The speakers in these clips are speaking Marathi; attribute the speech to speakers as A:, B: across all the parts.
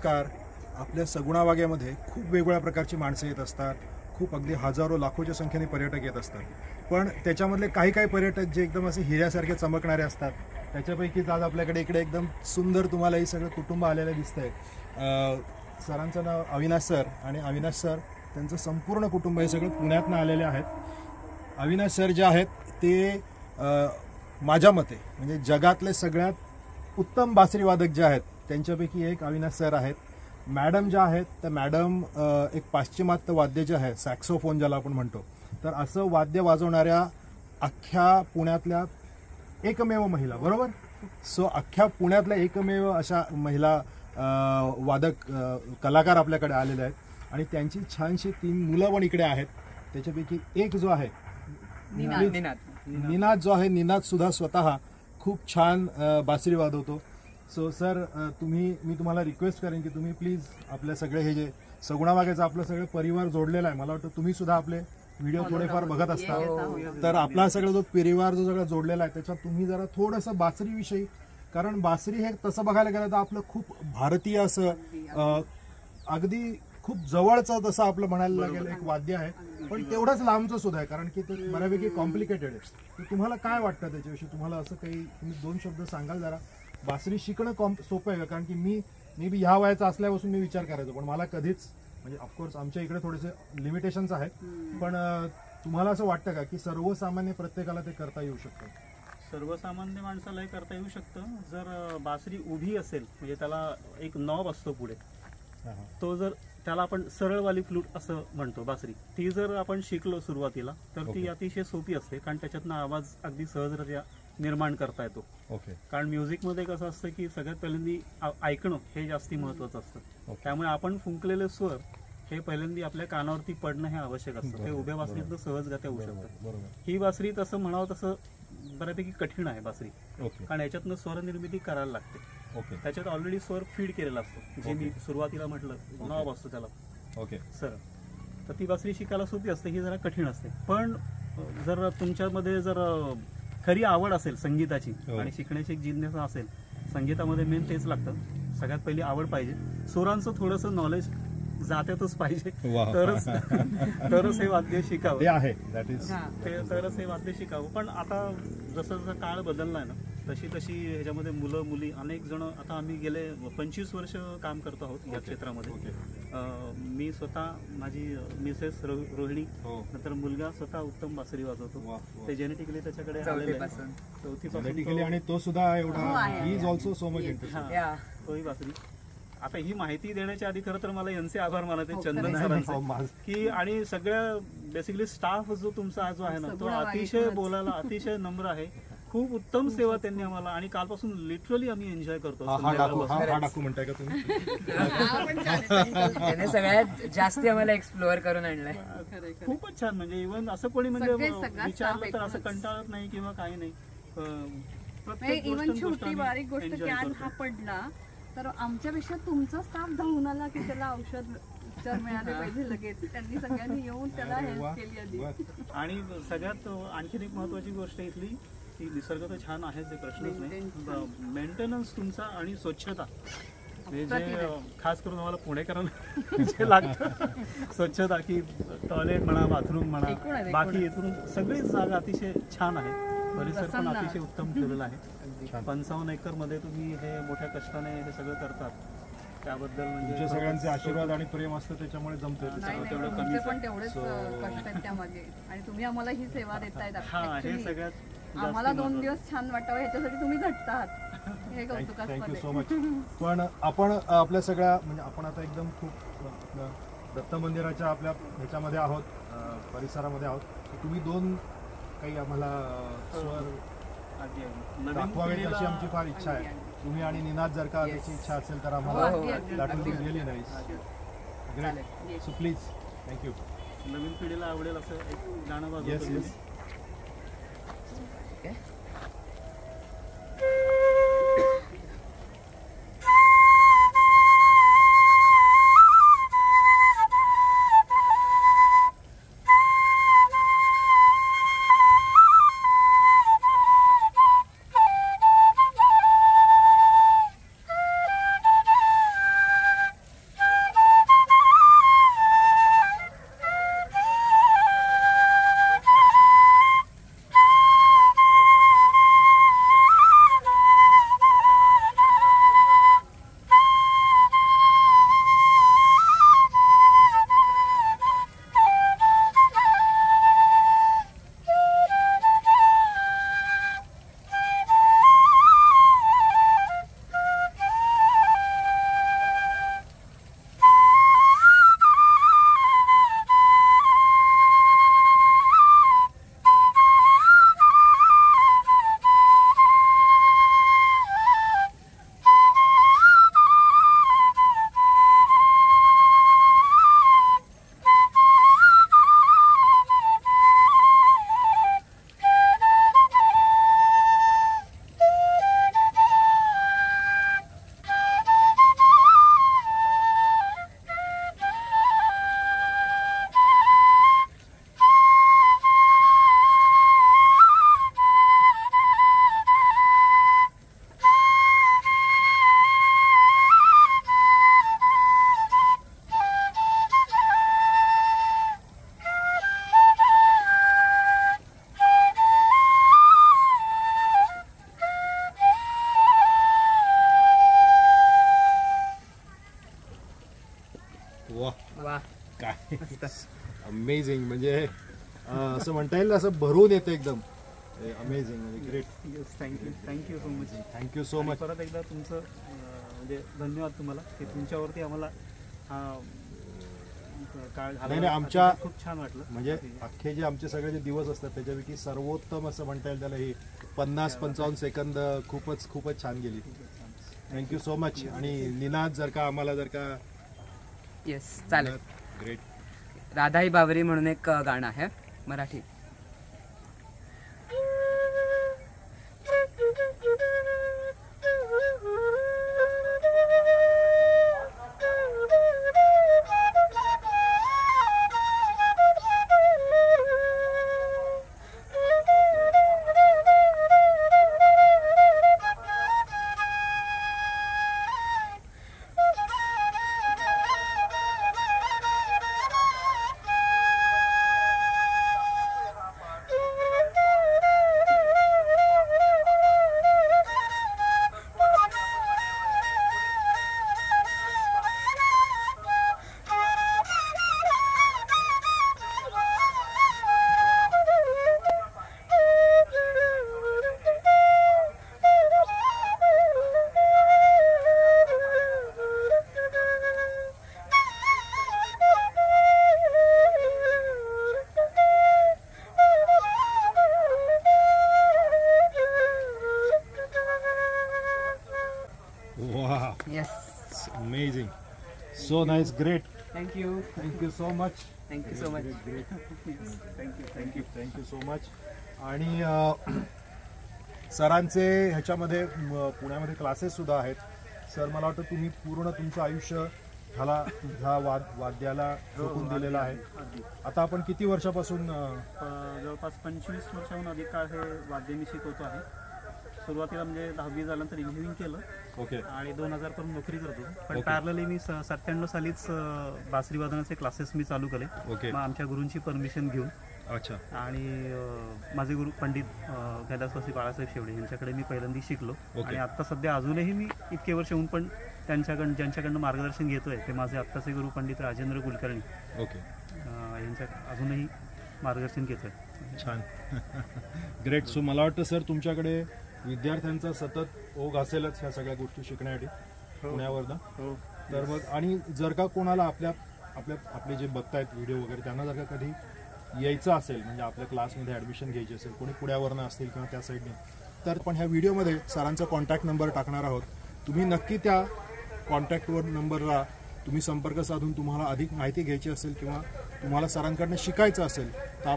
A: नमस्कार. आपल्या सगुणा वाग्यामध्ये खूप वेगवेगळ्या प्रकारची माणसं येत असतात. खूप अगदी हजारो लाखोच्या संख्येने पर्यटक येत असतात. पण त्याच्यामधले काही काही पर्यटक जे एकदम असे हिऱ्यासारखे चमकणारे असतात, त्याच्यापैकीच आज आपल्याकडे इकडे एकदम सुंदर तुम्हाला हे सगळं कुटुंब आलेलं दिसतंय. सरांचं नाव अविनाश सर आणि अविनाश सर त्यांचं संपूर्ण कुटुंब हे सगळं पुण्यातनं आलेले आहेत. अविनाश सर जे आहेत ते माझ्या मते म्हणजे जगातले सगळ्यात उत्तम बासरीवादक जे आहेत त्यांच्यापैकी एक अविनाश सर आहेत. मॅडम ज्या आहेत त्या मॅडम एक पाश्चिमात्य वाद्य जे आहे सॅक्सोफोन ज्याला आपण म्हणतो, तर असं वाद्य वाजवणाऱ्या अख्ख्या पुण्यातल्या एकमेव महिला, बरोबर. सो अख्ख्या पुण्यातल्या एकमेव अशा महिला वादक कलाकार आपल्याकडे आलेले आहेत आणि त्यांची छानशी 3 मुलं पण इकडे आहेत. त्याच्यापैकी एक जो आहे निनाद जो आहे, निनाद सुद्धा स्वतः खूप छान बासरी वाजवतो. सो सर मी तुम्हाला रिक्वेस्ट करेन की तुम्ही प्लीज आपले सगळे हे जे सगुणा वाग्याचा आपलं सगळं परिवार जोडलेला आहे, मला वाटतं तुम्ही सुद्धा आपले व्हिडिओ थोडेफार बघत असता, तर आपला सगळा जो परिवार जो सगळा जोडलेला आहे त्याच्यात तुम्ही जरा थोडंसं बासरीविषयी, कारण बासरी हे तसं बघायला गेलं तर आपलं खूप भारतीय असं अगदी खूप जवळचं तसं आपलं म्हणायला लागेल एक वाद्य आहे, पण तेवढंच लांबचं सुद्धा आहे, कारण की ते बऱ्यापैकी कॉम्प्लिकेटेड आहे. तर तुम्हाला काय वाटतं त्याच्याविषयी, तुम्हाला असं काही तुम्ही 2 शब्द सांगाल जरा. बासरी शिकणं सोपं आहे का? कारण की मी बी ह्या वयाचा असल्यापासून मी विचार करायचो, पण मला कधीच म्हणजे ऑफकोर्स आमच्या इकडे थोडेसे लिमिटेशन्स आहेत, पण तुम्हाला असं वाटतं का की सर्वसामान्य प्रत्येकाला ते करता येऊ शकतं?
B: सर्वसामान्य माणसालाही करता येऊ शकतं जर बासरी उभी असेल, म्हणजे त्याला एक नॉब असतो पुढे, तो जर त्याला आपण सरळवाली फ्लूट असं म्हणतो बासरी, ती जर आपण शिकलो सुरुवातीला तर ती अतिशय सोपी असते, कारण त्याच्यातनं आवाज अगदी सहजरित्या निर्माण करता येतो. कारण म्युझिकमध्ये कसं असतं की सगळ्यात पहिल्यांदा ऐकणं हे जास्ती महत्वाचं असतं. त्यामुळे आपण फुंकलेले स्वर हे पहिल्यांदा आपल्या कानावरती पडणं हे आवश्यक असतं. ते उभ्या बासरीतलं सहजगत्या होऊ शकतं. ही बासरी तसं म्हणावं तसं बऱ्यापैकी कठीण आहे बासरी, कारण याच्यातनं स्वर निर्मिती करायला लागते. त्याच्यात ऑलरेडी स्वर फीड केलेला असतो, जे मी सुरुवातीला म्हटलं नॉब असतो त्याला सर. तर ती बासरी शिकायला सोपी असते, ही जरा कठीण असते. पण जर तुमच्यामध्ये जर खरी आवड असेल संगीताची आणि शिकण्याची एक जिज्ञासा असेल, संगीतामध्ये मेन तेच लागतं. सगळ्यात पहिली आवड पाहिजे, स्वरांचं थोडंसं नॉलेज जात्यातच पाहिजे, तरच हे वाद्य शिकावं. तरच हे वाद्य शिकावं. पण आता जसं जसं काळ बदललाय ना, तशी तशी ह्याच्यामध्ये मुलं मुली अनेक जण, आता आम्ही गेले 25 वर्ष काम करतो आहोत या क्षेत्रामध्ये. मी स्वतः, माझी मिसेस रोहिणी, नंतर मुलगा स्वतः उत्तम बासरी वाजवतो. ते जेनेटिकली त्याच्याकडे चौथीपासून,
A: आणि तो सुद्धा एवढा he is also so much interested
B: तोही बासरी. आता ही माहिती देण्याच्या आधी खरं तर मला यांचे आभार मानते, चंदन सरांचे, की आणि सगळ्या बेसिकली स्टाफ जो तुमचा जो आहे ना, तो अतिशय बोलायला अतिशय नम्र आहे. खूप उत्तम सेवा त्यांनी आम्हाला, आणि कालपासून लिटरली आम्ही एन्जॉय करतो.
A: म्हणताय का तुम्ही?
C: सगळ्यात जास्त आम्हाला एक्सप्लोअर करून आणलंय.
B: खूपच छान. म्हणजे इव्हन असं कोणी म्हणजे विचारलं तर असं कंटाळत नाही किंवा काही नाही.
D: इव्हन छोटी बारीक गोष्ट की आज हा पडला तर आमच्यापेक्षा तुमचा स्टाफ धावून आला की त्याला औषध उपचार मिळाले पाहिजे लगेच. त्यांनी सगळ्यांनी येऊन त्याला हेल्प केली आधी.
B: आणि सगळ्यात आणखीन एक महत्वाची गोष्ट इथली की निसर्ग तर छान आहे, ते प्रश्नच नाही. मेंटेनन्स तुमचा आणि स्वच्छता, जे खास करून आम्हाला पुणेकरांना जे लागतं, स्वच्छता की टॉयलेट म्हणा, बाथरूम म्हणा, बाकी इथून सगळीच जागा अतिशय छान आहे. परिसर पण अतिशय उत्तम ठेवलेला आहे. 55 एकर मध्ये तुम्ही हे मोठ्या कष्टाने हे सगळं करतात, त्याबद्दल म्हणजे
A: सगळ्यांचे आशीर्वाद आणि प्रेम असतं, त्याच्यामुळे जमतोय.
D: तेवढं कमी पण तेवढेच कष्ट आहेत त्यामध्ये, आणि तुम्ही आम्हाला ही सेवा देतायत.
B: हे सगळ्यात
D: आम्हाला 2 दिवस छान वाटावं ह्याच्यासाठी तुम्ही झटतात. हे
A: थँक्यू सो मच. पण आपण आपल्या सगळ्या म्हणजे आपण आता एकदम खूप दत्त मंदिराच्या आपल्या ह्याच्यामध्ये आहोत, परिसरामध्ये आहोत. तुम्ही 2 काही आम्हाला स्वर दाखवावे अशी आमची फार इच्छा आहे. तुम्ही आणि निनाद जर का त्याची इच्छा असेल तर आम्हाला that will be really nice. Great. So please. Thank you.
B: नवीन पिढीला आवडेल असं एक गाणं वाजवतो.
A: Yes yes. वा
C: वा
A: काय अमेझिंग. म्हणजे असं म्हणता येईल असं भरून येतं एकदम. अमेझिंग म्हणजे great.
B: Yes thank you so much.
A: Thank you so much.
B: परत एकदा तुमचं म्हणजे धन्यवाद तुम्हाला की तुमच्यावरती आम्हाला हा काळ
A: नाही आमच्या
B: खूप छान वाटलं.
A: म्हणजे अख्खे जे आमचे सगळे जे दिवस असतात त्याच्यापैकी सर्वोत्तम असं म्हणता येईल त्याला हे 50-55 सेकंद खूपच छान गेली. Thank you so much. आणि निनाद जर का आम्हाला जर का
C: येस चालेल.
A: ग्रेट.
C: राधाई बावरी म्हणून एक गाणं आहे Marathi.
A: Wow,
C: yes
A: amazing, so nice, great.
C: Thank you
A: Thank you so much.
C: Thank you so much.
A: Thank you so much. आणि सरांचे ह्याच्यामध्ये पुण्यामध्ये क्लासेस सुद्धा आहेत. सर मला वाटतं तुम्ही पूर्ण तुमचं आयुष्य ह्या वाद्याला झोकून दिलेलं आहे. आता आपण किती वर्षापासून
B: जवळपास 25 वर्षाहून अधिक काळ हे वाद्य मी शिकवतो आहे. सुरुवातीला म्हणजे 10वी झाल्यानंतर इंजिनिअरिंग केलं
A: ओके
B: आणि 2000 पर्यंत नोकरी करतो. पण पॅरलली मी 97 सालीच बासरी वादनाचे क्लासेस मी चालू केले.
A: ओके
B: मग आमच्या गुरूंची परमिशन घेऊन.
A: अच्छा.
B: आणि माझे गुरु पंडित कैलासवासी बाळासाहेब शेवडे यांच्याकडे मी पहिल्यांदा शिकलो. आणि आता सध्या अजूनही मी इतके वर्ष होऊन पण ज्यांच्याकडनं मार्गदर्शन घेतोय ते माझे आत्ताचे गुरु पंडित राजेंद्र कुलकर्णी.
A: ओके.
B: यांच्या अजूनही मार्गदर्शन घेतोय.
A: छान. ग्रेट. सो मला वाटतं सर तुमच्याकडे विद्यार्थ्यांचा सतत ओघ असेलच ह्या सगळ्या गोष्टी शिकण्यासाठी पुण्यावरनं.
B: हो.
A: तर मग आणि जर का कोणाला आपले जे बघतायत व्हिडिओ वगैरे त्यांना जर का कधी यायचं असेल म्हणजे आपल्या क्लासमध्ये ॲडमिशन घ्यायची असेल कोणी पुण्यावरनं असतील किंवा त्या साईडने तर पण ह्या व्हिडिओमध्ये सरांचा कॉन्टॅक्ट नंबर टाकणार आहोत. तुम्ही नक्की त्या कॉन्टॅक्टवर नंबरला तुम्ही संपर्क साधून तुम्हाला अधिक माहिती घ्यायची असेल किंवा तुम्हाला सरांकडनं शिकायचं असेल तर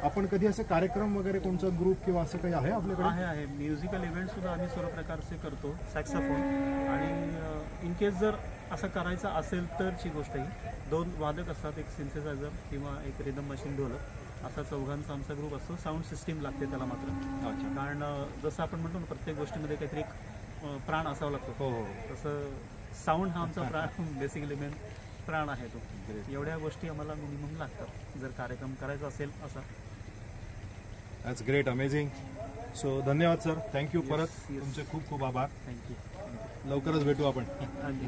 A: आपण कधी असे कार्यक्रम वगैरे कोणचा ग्रुप किंवा असं काही आहे आपल्याकडे?
B: आहे म्युझिकल इव्हेंट सुद्धा आम्ही सर्व प्रकारचे करतो. सॅक्साफोन आणि इन केस जर असं करायचं असेल तरची गोष्ट ही 2 वादक असतात, एक सिंथेसायझर किंवा एक रिदम मशीन ढोलक असा 4घांचा आमचा ग्रुप असतो. साऊंड सिस्टीम लागते त्याला मात्र. कारण जसं आपण म्हणतो ना प्रत्येक गोष्टीमध्ये काहीतरी एक प्राण असावा लागतो.
A: हो.
B: तसं साऊंड हा आमचा प्राण बेसिकली मेन प्राण आहे तो. एवढ्या गोष्टी आम्हाला मिनिमम लागतात जर कार्यक्रम करायचा असेल असा.
A: That's great, amazing. सो धन्यवाद सर. थँक्यू. परत तुमचे खूप खूप आभार.
B: थँक्यू.
A: लवकरच भेटू आपण.
B: अगदी.